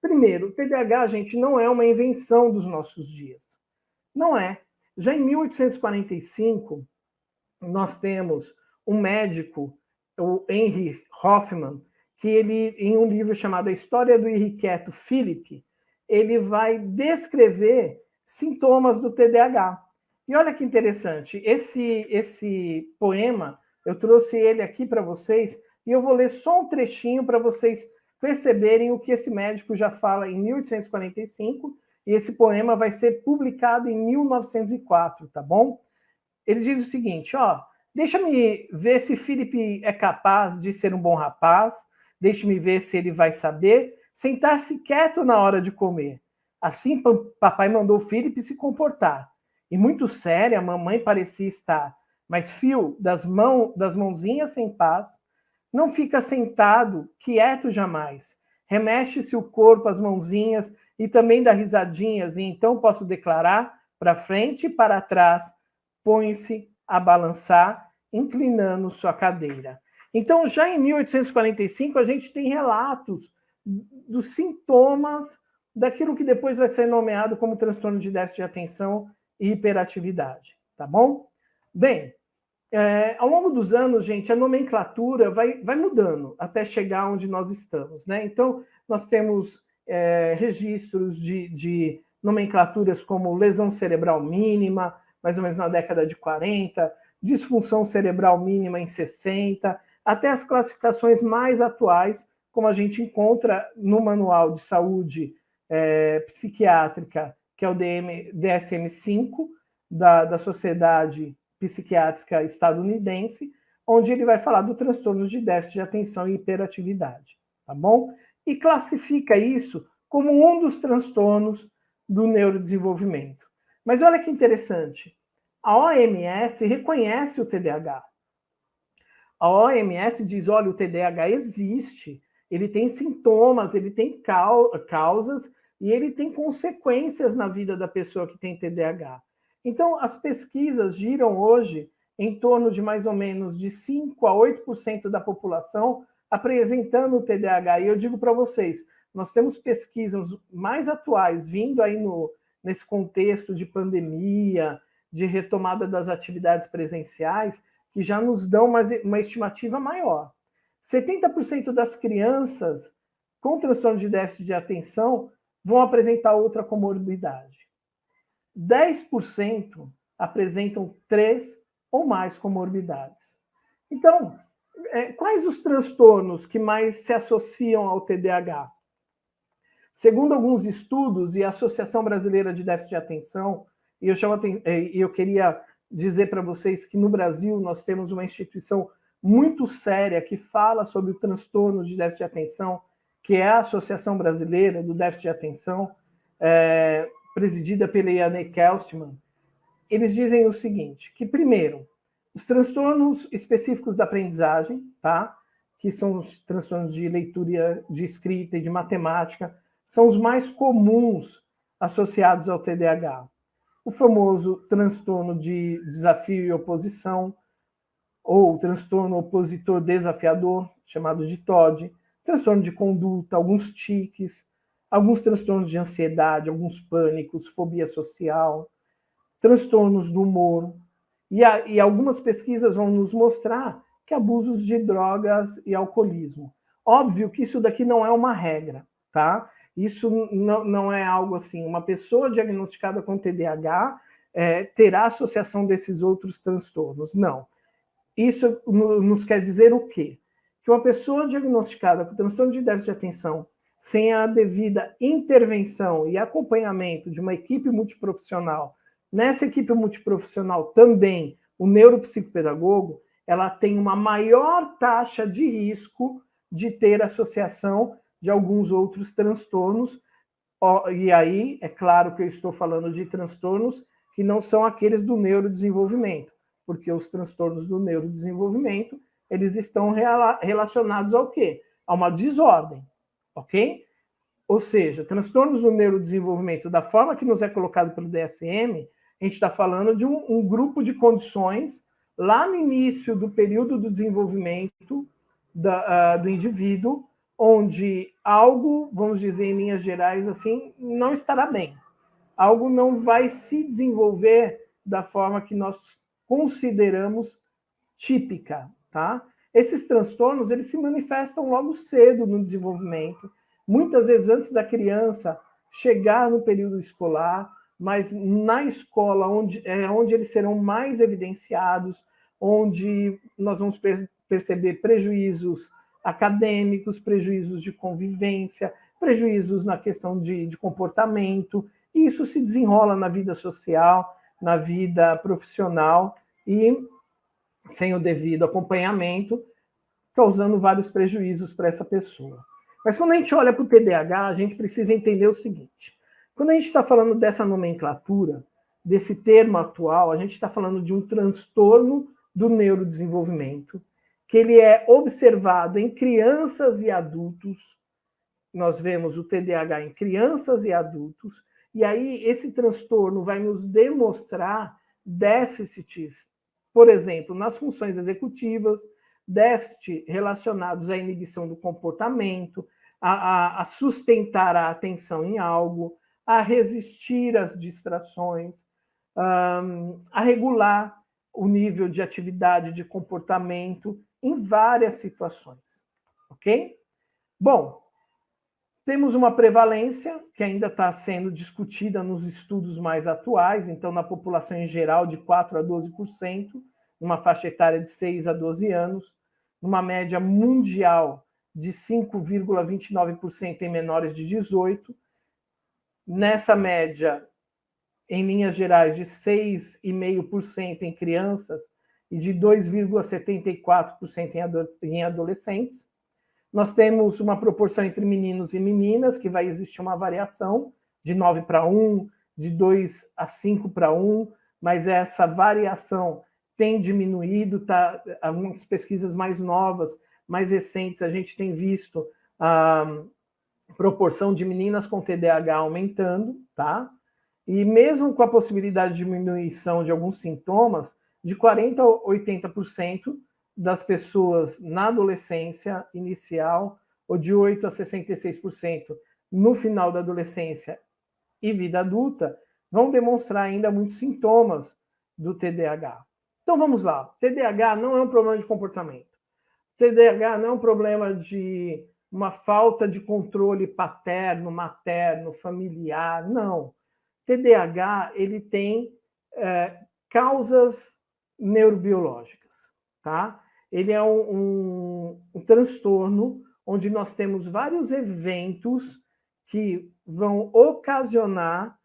Primeiro, o TDAH, gente, não é uma invenção dos nossos dias. Não é. Já em 1845, nós temos um médico, o Henry Hoffman, que ele, em um livro chamado A História do Irrequieto Philip, ele vai descrever sintomas do TDAH. E olha que interessante, esse poema, eu trouxe ele aqui para vocês, e eu vou ler só um trechinho para vocês perceberem o que esse médico já fala em 1845, e esse poema vai ser publicado em 1904, tá bom? Ele diz o seguinte, ó, deixa-me ver se Felipe é capaz de ser um bom rapaz, deixe-me ver se ele vai saber sentar-se quieto na hora de comer. Assim, papai mandou Felipe se comportar. E muito séria a mamãe parecia estar, mas Fio, das mãozinhas sem paz, não fica sentado, quieto jamais. Remexe-se o corpo, as mãozinhas, e também dá risadinhas, e então posso declarar, para frente e para trás, põe-se a balançar, inclinando sua cadeira. Então, já em 1845, a gente tem relatos dos sintomas daquilo que depois vai ser nomeado como transtorno de déficit de atenção e hiperatividade, tá bom? Bem, ao longo dos anos, gente, a nomenclatura vai mudando até chegar onde nós estamos, né? Então, nós temos registros de nomenclaturas como lesão cerebral mínima, mais ou menos na década de 40, disfunção cerebral mínima em 60, até as classificações mais atuais, como a gente encontra no Manual de Saúde Psiquiátrica, que é o DSM-5, da Sociedade Psiquiátrica Estadunidense, onde ele vai falar do transtorno de déficit de atenção e hiperatividade, tá bom? E classifica isso como um dos transtornos do neurodesenvolvimento. Mas olha que interessante, a OMS reconhece o TDAH. A OMS diz, olha, o TDAH existe, ele tem sintomas, ele tem causas e ele tem consequências na vida da pessoa que tem TDAH. Então, as pesquisas giram hoje em torno de mais ou menos de 5 a 8% da população apresentando o TDAH. E eu digo para vocês, nós temos pesquisas mais atuais vindo aí nesse contexto de pandemia, de retomada das atividades presenciais, que já nos dão uma estimativa maior. 70% das crianças com transtorno de déficit de atenção vão apresentar outra comorbidade. 10% apresentam 3 ou mais comorbidades. Então, quais os transtornos que mais se associam ao TDAH? Segundo alguns estudos e a Associação Brasileira de Déficit de Atenção, e eu queria dizer para vocês que no Brasil nós temos uma instituição muito séria que fala sobre o transtorno de déficit de atenção, que é a Associação Brasileira do Déficit de Atenção, presidida pela Iane Kelstman. Eles dizem o seguinte, que primeiro, os transtornos específicos da aprendizagem, tá? Que são os transtornos de leitura, de escrita e de matemática, são os mais comuns associados ao TDAH. O famoso transtorno de desafio e oposição, ou transtorno opositor desafiador, chamado de TOD, transtorno de conduta, alguns tiques, alguns transtornos de ansiedade, alguns pânicos, fobia social, transtornos do humor. E algumas pesquisas vão nos mostrar que abusos de drogas e alcoolismo. Óbvio que isso daqui não é uma regra, tá? Isso não é algo assim, uma pessoa diagnosticada com TDAH terá associação desses outros transtornos. Não. Isso nos quer dizer o quê? Que uma pessoa diagnosticada com transtorno de déficit de atenção, sem a devida intervenção e acompanhamento de uma equipe multiprofissional, nessa equipe multiprofissional também o neuropsicopedagogo, ela tem uma maior taxa de risco de ter associação de alguns outros transtornos, e aí é claro que eu estou falando de transtornos que não são aqueles do neurodesenvolvimento, porque os transtornos do neurodesenvolvimento, eles estão relacionados ao quê? A uma desordem, ok? Ou seja, transtornos do neurodesenvolvimento, da forma que nos é colocado pelo DSM, a gente está falando de um grupo de condições lá no início do período do desenvolvimento do indivíduo, onde algo, vamos dizer em linhas gerais assim, não estará bem. Algo não vai se desenvolver da forma que nós consideramos típica, tá? Esses transtornos, eles se manifestam logo cedo no desenvolvimento, muitas vezes antes da criança chegar no período escolar, mas na escola, onde eles serão mais evidenciados, onde nós vamos perceber prejuízos acadêmicos, prejuízos de convivência, prejuízos na questão de comportamento, e isso se desenrola na vida social, na vida profissional, e sem o devido acompanhamento, causando vários prejuízos para essa pessoa. Mas quando a gente olha para o TDAH, a gente precisa entender o seguinte: quando a gente está falando dessa nomenclatura, desse termo atual, a gente está falando de um transtorno do neurodesenvolvimento, que ele é observado em crianças e adultos. Nós vemos o TDAH em crianças e adultos, e aí esse transtorno vai nos demonstrar déficits, por exemplo, nas funções executivas, déficits relacionados à inibição do comportamento, a sustentar a atenção em algo, a resistir às distrações, a regular o nível de atividade, de comportamento em várias situações, ok? Bom, temos uma prevalência que ainda está sendo discutida nos estudos mais atuais, então na população em geral de 4 a 12%, numa faixa etária de 6 a 12 anos, numa média mundial de 5,29% em menores de 18, nessa média, em linhas gerais, de 6,5% em crianças e de 2,74% em adolescentes. Nós temos uma proporção entre meninos e meninas, que vai existir uma variação de 9 para 1, de 2 a 5 para 1, mas essa variação tem diminuído, tá? Algumas pesquisas mais novas, mais recentes, a gente tem visto a proporção de meninas com TDAH aumentando, tá? E mesmo com a possibilidade de diminuição de alguns sintomas, de 40% a 80% das pessoas na adolescência inicial, ou de 8% a 66% no final da adolescência e vida adulta, vão demonstrar ainda muitos sintomas do TDAH. Então vamos lá, TDAH não é um problema de comportamento. TDAH não é um problema de uma falta de controle paterno, materno, familiar, não. TDAH, ele tem causas neurobiológicas, tá? Ele é um transtorno onde nós temos vários eventos que vão ocasionar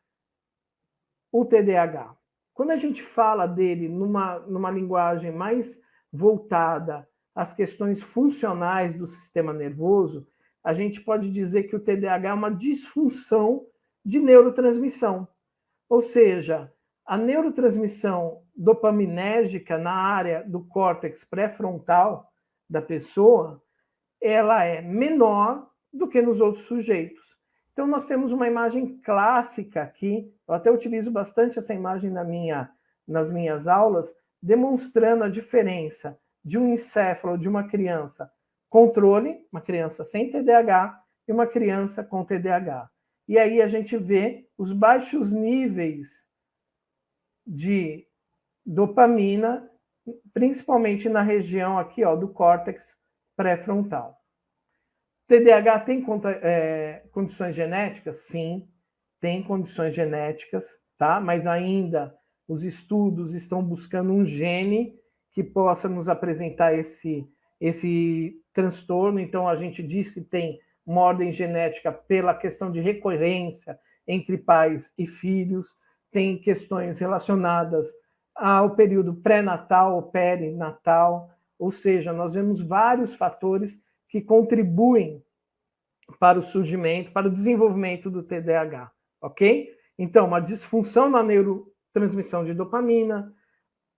o TDAH. Quando a gente fala dele numa linguagem mais voltada às questões funcionais do sistema nervoso, a gente pode dizer que o TDAH é uma disfunção de neurotransmissão. Ou seja, a neurotransmissão dopaminérgica na área do córtex pré-frontal da pessoa, ela é menor do que nos outros sujeitos. Então, nós temos uma imagem clássica aqui, eu até utilizo bastante essa imagem nas minhas aulas, demonstrando a diferença de um encéfalo de uma criança controle, uma criança sem TDAH, e uma criança com TDAH. E aí a gente vê os baixos níveis de dopamina, principalmente na região aqui, ó, do córtex pré-frontal. TDAH tem condições genéticas? Sim, tem condições genéticas, tá? Mas ainda os estudos estão buscando um gene que possa nos apresentar esse transtorno. Então, a gente diz que tem uma ordem genética pela questão de recorrência entre pais e filhos, tem questões relacionadas ao período pré-natal ou perinatal, ou seja, nós vemos vários fatores que contribuem para o surgimento, para o desenvolvimento do TDAH, ok? Então, uma disfunção na neurotransmissão de dopamina,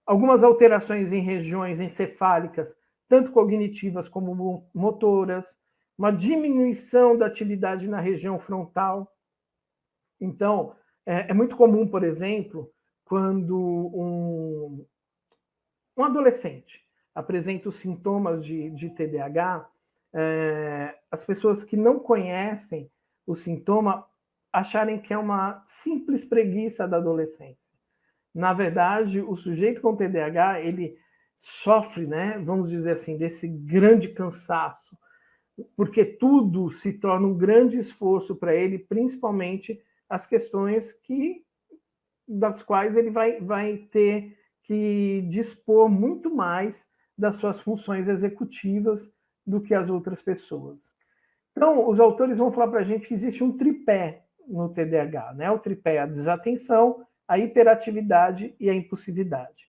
algumas alterações em regiões encefálicas, tanto cognitivas como motoras, uma diminuição da atividade na região frontal. Então, é muito comum, por exemplo, quando um adolescente apresenta os sintomas de TDAH, as pessoas que não conhecem o sintoma acharem que é uma simples preguiça da adolescência. Na verdade, o sujeito com TDAH, ele sofre, né, vamos dizer assim, desse grande cansaço, porque tudo se torna um grande esforço para ele, principalmente as questões das quais ele vai ter que dispor muito mais das suas funções executivas do que as outras pessoas. Então, os autores vão falar para a gente que existe um tripé no TDAH, né? O tripé é a desatenção, a hiperatividade e a impulsividade.